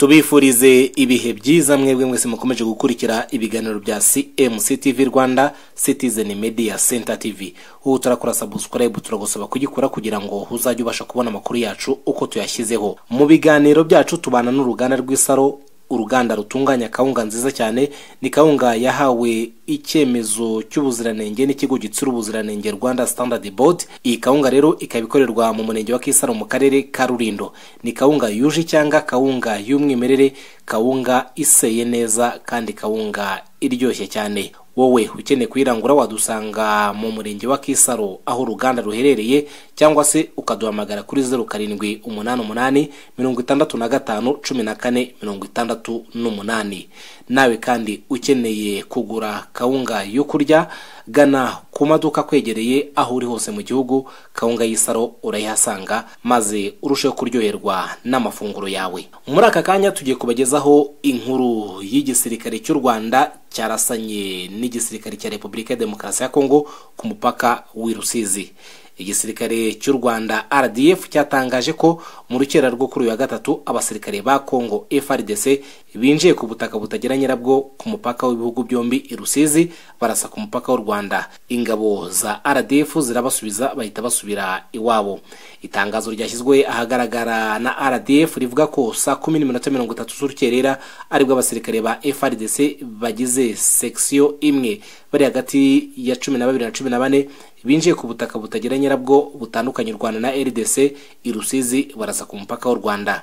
Tubifurize ibihe byiza mwebwe mwese mukomeje gukurikira ibiganiro bya CMC TV Rwanda, Citizen Media Center TV. Ubu turakora subscribe, turagusaba kugikora kugira ngo uzajye ubasha kubona amakuru yacu uko tuyashyizeho. Mu biganiro byacu tubana n'uruganda rw'Isaro, uruganda rutunganya kawunga nziza cyane. Ni kawunga yahawe icyemezo cy'ubuziranenge n'ikigo gitsura ubuziranenge Rwanda Standard Board. Iyi kawunga rero ikabikorerwa mu murenge wa Kisaro mu karere ka Rulindo. Ni kawunga yuje cyangwa kawunga y'umwimerere, kawunga iseye neza kandi kawunga iryoshye cyane. Wowe ukeneye kuyirangura wadusanga mu murenge wa Kisaro aho uruganda ruherereye, cyangwa se ukaduhamagara kuri 0788 65 14 68. Nawe kandi ukeneye kugura kawunga yo kurya, gana ku maduka kwegereye aho uri hose mu gihugu. Kawunga y'Isaro urayihasanga maze urusheho kuryoherwa n'amafunguro yawe. Muri aka kanya tugiye kubagezaho inkuru y'igisirikare cy'u Rwanda cyarasanye n'igisirikare cya Repubulika ya Demokarasi ya Kongo ku mupaka w'i Rusizi. Igisirikare cy'u Rwanda RDF cyatangaje ko mu rukera rwo kuri wa gatatu abasirikare ba Kongo FARDC binjiye ku butaka butagira nyirabwo ku mupaka w'ibihugu byombi i Rusizi, barasa ku mupaka w'u Rwanda. Ingabo za RDF zirabasubiza bahita basubira iwabo. Itangazo ryashyizwe ahagaragara na RDF rivuga ko saa 10:30 z'urukerera aribwo abasirikare ba FARDC bagize section imwe bari hagati ya 12 na 14 binjiye ku butaka butagira nyirabwo butandukanye u Rwanda na RDC i Rusizi, barasa ku mupaka w'u Rwanda.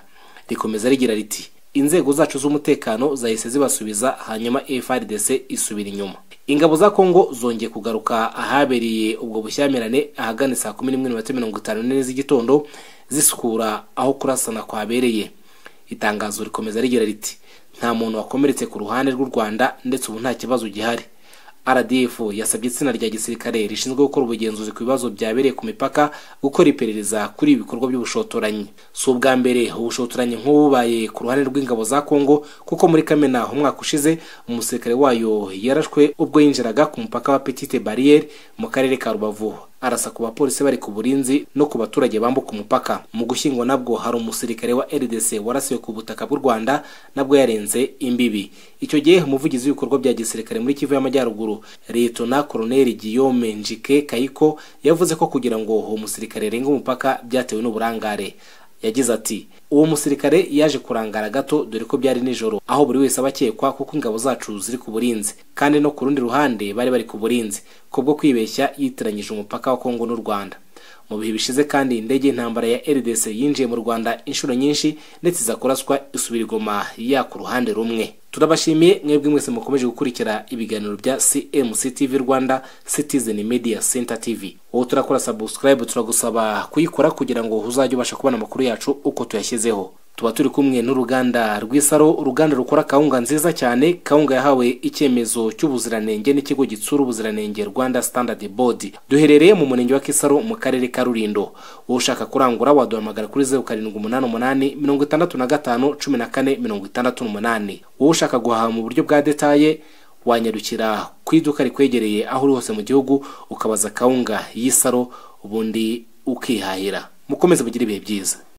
Rikomeza rigira riti inzego zacu z'umutekano zahise zibasubiza, hanyuma FARDC isubira inyuma. Ingabo za Kongo zongeye kugaruka ahabereye ubwo bushyamirane ahagana saa 11:54 z'igitondo zisukura aho kurasana kwabereye. Itangazo rikomeza rigira riti nta muntu wakomeretse ku ruhande rw'u Rwanda ndetse ubu nta kibazo gihari. RDF yasabye itsinda rya gisirikare rishinzwe gukora ubugenzuzi ku bibazo byabereye ku mipaka gukora iperereza kuri ibikorwa by'ubushotoranyi. Si ubwa mbere ubushotoranyi nk'ububaye ku ruhande rw'ingabo za Kongo, kuko muri Kamena umwaka ushize umusirikare wayo yarashwe ubwo yinjiraga ku mupaka wa Petite Barriere mu karere ka Rubavu, arasa ku bapolisi bari ku burinzi no ku baturage bambuka umupaka. Mu Gushyingo nabwo hari umusirikare wa RDC warasiwe ku butaka bw'u Rwanda, nabwo yarenze imbibi. Icyo gihe umuvugizi w'ibikorwa bya gisirikare muri Kivu y'Amajyaruguru, Lieutenant Colonel Guillaume Njike Kayiko, yavuze ko kugira ngo uwo musirikare renga umupaka byatewe n'uburangare. Yagize ati uwo musirikare yaje kurangara gato dore ko byari nijoro, aho buri wese abakekwa kuko ingabo zacu ziri ku burinzi, kandi no ku rundi ruhande bari ku burinzi kubwo kwibeshya yitiranyije umupaka wa Kongo n'u Rwanda. Mu bihe bishize kandi indege y'intambara ya RDC yinjiye mu Rwanda inshuro nyinshi ndetse zakoraswa isubira Goma ya ku ruhande rumwe. Turabashimiye mwebwe mwese mukomeje gukurikira ibiganiro bya CMC TV Rwanda, Citizen Media Center TV. Wowe turakora subscribe, turagusaba kuyikora kugira ngo uzajye ubasha kubona amakuru yacu uko tuyashyizeho. Tuba turi kumwe n'uruganda rw'Isaro, uruganda rukora kawunga nziza cyane, kawunga yahawe icyemezo cy'ubuziranenge n'ikigo gitsura ubuziranenge Rwanda Standard Board. Duherereye mu murenge wa Kisaro mu karere ka Rulindo. Wowe ushaka kurangura waduhamagara kuri 0788 65 14 68. Wowe ushaka guhaha mu buryo bwa detaye wanyarukira ku iduka rikwegereye aho uri hose mu gihugu, ukabaza kawunga y'Isaro ubundi ukihahira. Mukomeze mugire ibihe byiza.